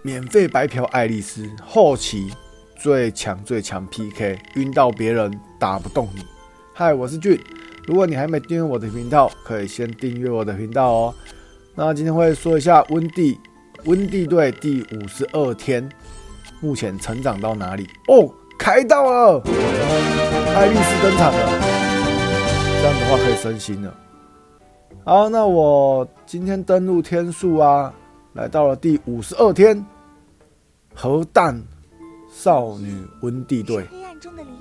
免费白嫖爱丽丝，后期最强 PK， 晕到别人打不动你。嗨，我是俊，如果你还没订阅我的频道，可以先订阅我的频道哦。那今天会说一下温蒂队第52天，目前成长到哪里？哦，开到了，爱丽丝登场了，这样的话可以升星了。好，那我今天登录天数啊，来到了第52天，核弹少女温蒂队，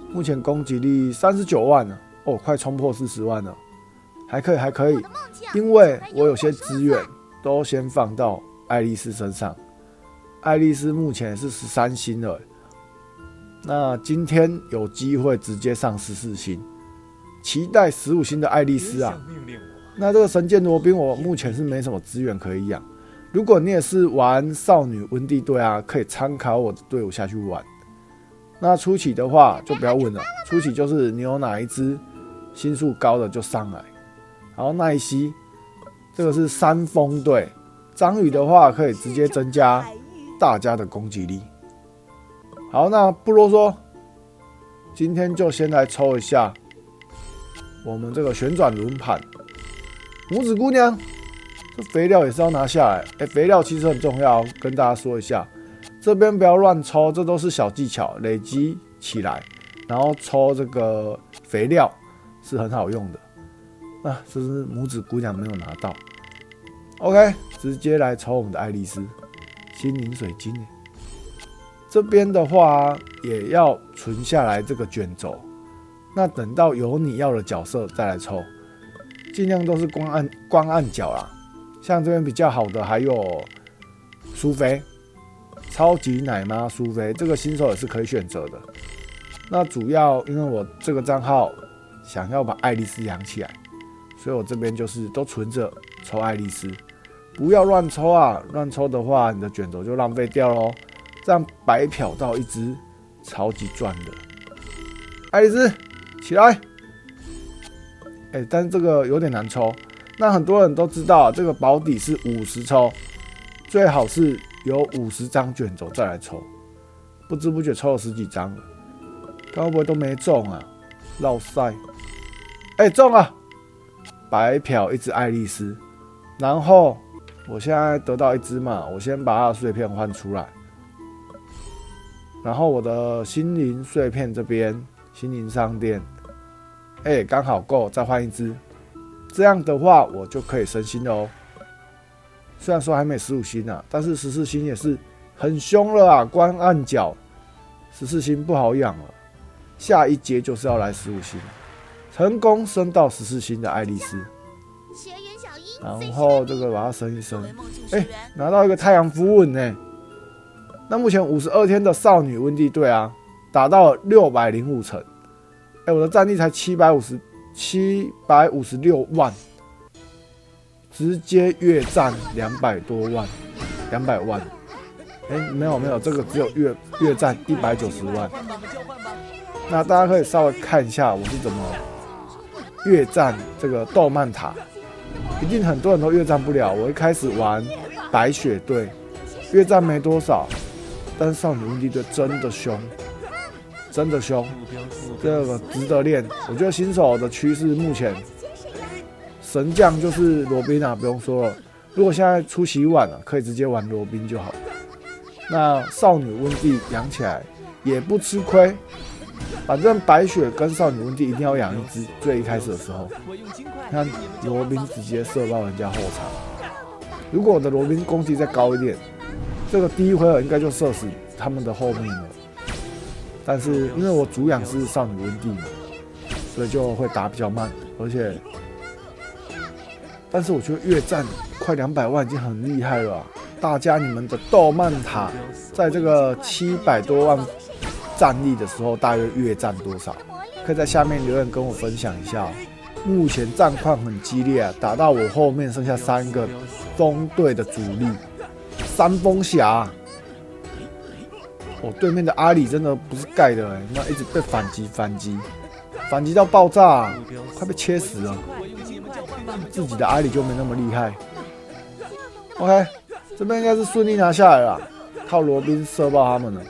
目前攻击力39万了，哦，快冲破40万了，还可以，因为我有些资源都先放到爱丽丝身上，爱丽丝目前是13星了，那今天有机会直接上14星，期待15星的爱丽丝啊。那这个神剑罗宾我目前是没什么资源可以养，如果你也是玩少女温蒂队啊，可以参考我的队伍下去玩。那初期的话就不要问了，初期就是你有哪一只星数高的就上来。好，奈西这个是山峰队，章鱼的话可以直接增加大家的攻击力。好，那不啰嗦，今天就先来抽一下我们这个旋转轮盘。拇指姑娘，这肥料也是要拿下来。肥料其实很重要，跟大家说一下。这边不要乱抽，这都是小技巧，累积起来，然后抽这个肥料是很好用的。啊，这是拇指姑娘没有拿到。OK， 直接来抽我们的爱丽丝，心灵水晶。这边的话也要存下来这个卷轴，那等到有你要的角色再来抽。尽量都是光按角啦，像这边比较好的还有苏菲，超级奶妈苏菲，这个新手也是可以选择的。那主要因为我这个账号想要把爱丽丝养起来，所以我这边就是都存着抽爱丽丝，不要乱抽啊！乱抽的话，你的卷轴就浪费掉咯。这样白嫖到一只超级赚的爱丽丝起来。但是这个有点难抽。那很多人都知道，这个保底是50抽，最好是有50张卷轴再来抽。不知不觉抽了10几张了，该不会都没中啊？绕赛，中了！白嫖一只爱丽丝，然后我现在得到一只嘛，我先把它的碎片换出来，然后我的心灵碎片这边，心灵商店。刚好够，再换一只，这样的话我就可以升星了哦。虽然说还没15星啊，但是14星也是很凶了啊！光按角14星不好养了，下一阶就是要来15星，成功升到14星的爱丽丝，然后这个把它升一升，拿到一个太阳符文呢。那目前52天的少女温蒂队啊，打到了605层。我的战力才756万，直接越战200多万，200万。没有，这个只有越战190万。那大家可以稍微看一下我是怎么越战这个斗曼塔，一定很多人都越战不了。我一开始玩白雪队，越战没多少，但是少女温蒂队真的凶。真的凶，这个值得练。我觉得新手的趋势目前，神将就是罗宾啊，不用说了。如果现在出席晚了，可以直接玩罗宾就好。那少女温蒂养起来也不吃亏，反正白雪跟少女温蒂一定要养一只。最一开始的时候，看罗宾直接射到人家后场。如果我的罗宾攻击再高一点，这个第一回合应该就射死他们的后面了。但是因为我主养是少女温蒂嘛，所以就会打比较慢，但是我觉得越战快200万已经很厉害了啊！大家你们的斗曼塔在这个700多万战力的时候，大约越战多少？可以在下面留言跟我分享一下哦。目前战况很激烈啊，打到我后面剩下3个风队的主力，三风侠。对面的阿里真的不是盖的那一直被反击到爆炸快被切死了。自己的阿里就没那么厉害。OK， 这边应该是顺利拿下来了。靠罗宾射爆他们了。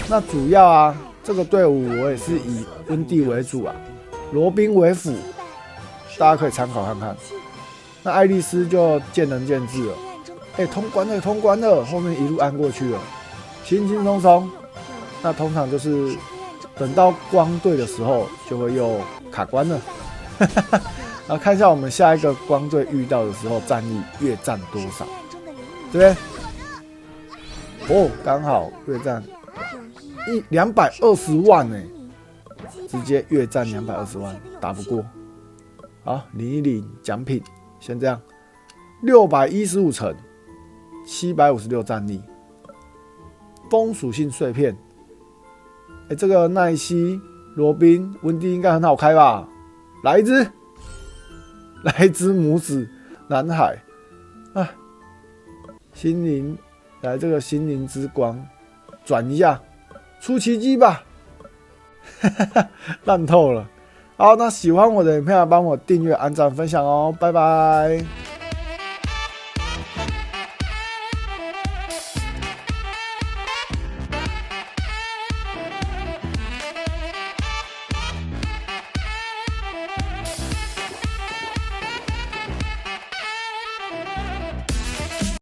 那主要啊，这个队伍我也是以温蒂为主啊，罗宾为辅，大家可以参考看看。那爱丽丝就见仁见智了。通关了，通关了，后面一路按过去了，轻轻松松。那通常就是等到光队的时候，就会又卡关了。然后看一下我们下一个光队遇到的时候，战力越战多少，对不对？刚好越战220万呢，直接越战220万，打不过。好，领一领奖品，先这样，615层。756战力，风属性碎片。这个奈西、罗宾、温蒂应该很好开吧？来一只母子男孩啊！心灵，来这个心灵之光，转一下，出奇迹吧！烂透了。好，那喜欢我的影片，帮我订阅、按赞、分享哦，拜拜。